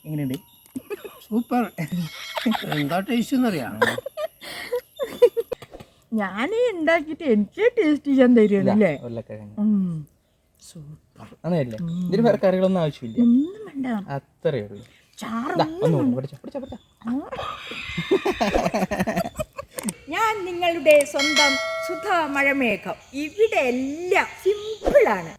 എങ്ങനെയുണ്ട്? സൂപ്പർ. എന്താ ടേസ്റ്റ് എന്നറിയാം. ഞാൻ ഉണ്ടാക്കിയിട്ട് എനിക്ക് ടേസ്റ്റ് ചെയ്യാൻ തരുമല്ലേ? സൂപ്പർ. അങ്ങനെയല്ലേ? ഇതിന് വേറെ കറികളൊന്നും ആവശ്യമില്ല, ഒന്നും വേണ്ട, അത്രയേ ഉള്ളൂ. ഞാൻ നിങ്ങളുടെ സ്വന്തം സുധാ മഴമേഘം. ഇവിടെ എല്ലാം സിമ്പിളാണ്.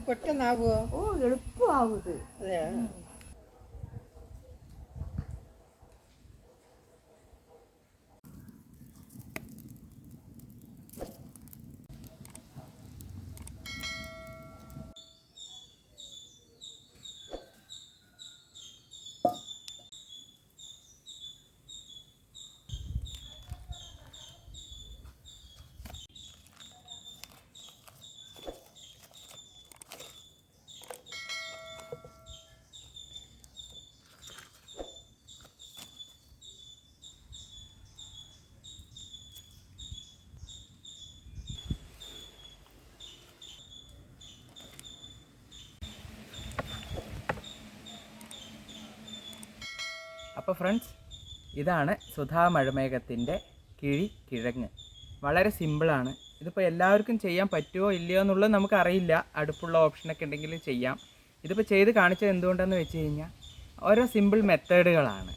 പെട്ടെന്നാവുമോ? ഓ, എളുപ്പമാവും ഇത്. അതെയോ? അപ്പോൾ ഫ്രണ്ട്സ്, ഇതാണ് സുധാ മഴമേഘത്തിൻ്റെ കിഴങ്ങ്. വളരെ സിമ്പിളാണ്. ഇതിപ്പോൾ എല്ലാവർക്കും ചെയ്യാൻ പറ്റുമോ ഇല്ലയോ എന്നുള്ളത് നമുക്കറിയില്ല. അടുപ്പുള്ള ഓപ്ഷനൊക്കെ ഉണ്ടെങ്കിൽ ചെയ്യാം. ഇതിപ്പോൾ ചെയ്ത് കാണിച്ചത് എന്തുകൊണ്ടെന്ന് വെച്ച് കഴിഞ്ഞാൽ ഓരോ സിമ്പിൾ മെത്തേഡുകളാണ്,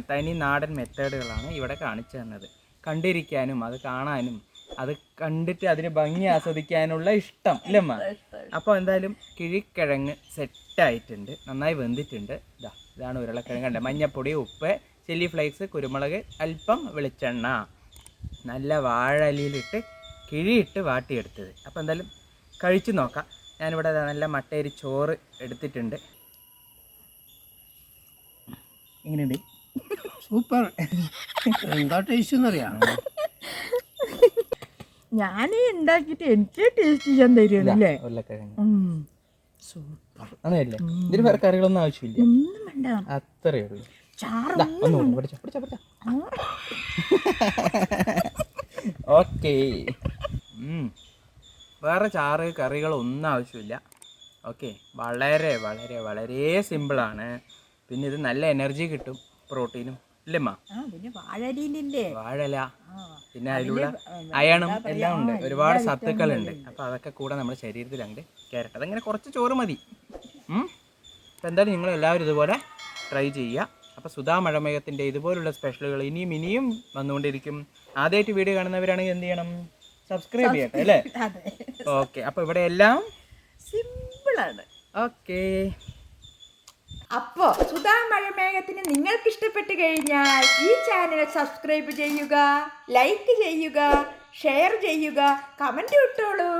തനി നാടൻ മെത്തേഡുകളാണ് ഇവിടെ കാണിച്ചു തന്നത്. കണ്ടിരിക്കാനും അത് കാണാനും അത് കണ്ടിട്ട് അതിന് ഭംഗി ആസ്വദിക്കാനുള്ള ഇഷ്ടം ഇല്ലമ്മ. അപ്പോൾ എന്തായാലും കിഴിക്കിഴങ്ങ് സെറ്റായിട്ടുണ്ട്, നന്നായി വെന്തിട്ടുണ്ട്. ഇതാണ് ഉരുളക്കിഴങ്ങ്. കണ്ടേ, മഞ്ഞപ്പൊടി, ഉപ്പ്, ചില്ലി ഫ്ലേക്സ്, കുരുമുളക്, അല്പം വെളിച്ചെണ്ണ, നല്ല വാഴയിലിട്ട് കിഴിയിട്ട് വാട്ടിയെടുത്തത്. അപ്പോൾ എന്തായാലും കഴിച്ചു നോക്കാം. ഞാനിവിടെ നല്ല മട്ടേരി ചോറ് എടുത്തിട്ടുണ്ട്. എങ്ങനെയുണ്ട്? സൂപ്പർ. എന്താ ടേസ്റ്റ് എന്നറിയാം. ഞാൻ ഉണ്ടാക്കിയിട്ട് എനിക്ക് ടേസ്റ്റ് ചെയ്യാൻ തരുമല്ലേ? ഉരുളക്കിഴങ്ങ് സൂപ്പർ. അങ്ങനെയല്ലേ? ഇതിന് വേറെ കറികളൊന്നും ആവശ്യമില്ല, ഒന്നും വേണ്ട. അത്രയേ ഉള്ളൂ. ഓക്കെ, വേറെ ചാറ് കറികളൊന്നും ആവശ്യമില്ല. ഓക്കെ, വളരെ വളരെ വളരെ സിമ്പിളാണ്. പിന്നെ ഇത് നല്ല എനർജി കിട്ടും, പ്രോട്ടീനും ഇല്ലമ്മ. വാഴല, പിന്നെ അതിലുള്ള അയണും എല്ലാം ഉണ്ട്, ഒരുപാട് സത്തുക്കളുണ്ട്. അപ്പോൾ അതൊക്കെ കൂടെ നമ്മുടെ ശരീരത്തിൽ അങ്ങോട്ട് കയറട്ടെ. അതങ്ങനെ കുറച്ച് ചോറ് മതി. അപ്പോൾ എന്തായാലും നിങ്ങൾ എല്ലാവരും ഇതുപോലെ ട്രൈ ചെയ്യുക. അപ്പോൾ സുധാ മഴമേഘത്തിൻ്റെ ഇതുപോലുള്ള സ്പെഷ്യലുകൾ ഇനിയും വന്നുകൊണ്ടിരിക്കും. ആദ്യമായിട്ട് വീഡിയോ കാണുന്നവരാണെങ്കിൽ എന്ത് ചെയ്യണം? സബ്സ്ക്രൈബ് ചെയ്യട്ടെ അല്ലേ? ഓക്കെ, അപ്പോൾ ഇവിടെ എല്ലാം സിമ്പിളാണ്. ഓക്കെ. അപ്പോൾ സുധാ മഴമേഘത്തിന് നിങ്ങൾക്ക് ഇഷ്ടപ്പെട്ട് കഴിഞ്ഞാൽ ഈ ചാനൽ സബ്സ്ക്രൈബ് ചെയ്യുക, ലൈക്ക് ചെയ്യുക, ഷെയർ ചെയ്യുക, കമൻറ്റ് ഇട്ടോളൂ.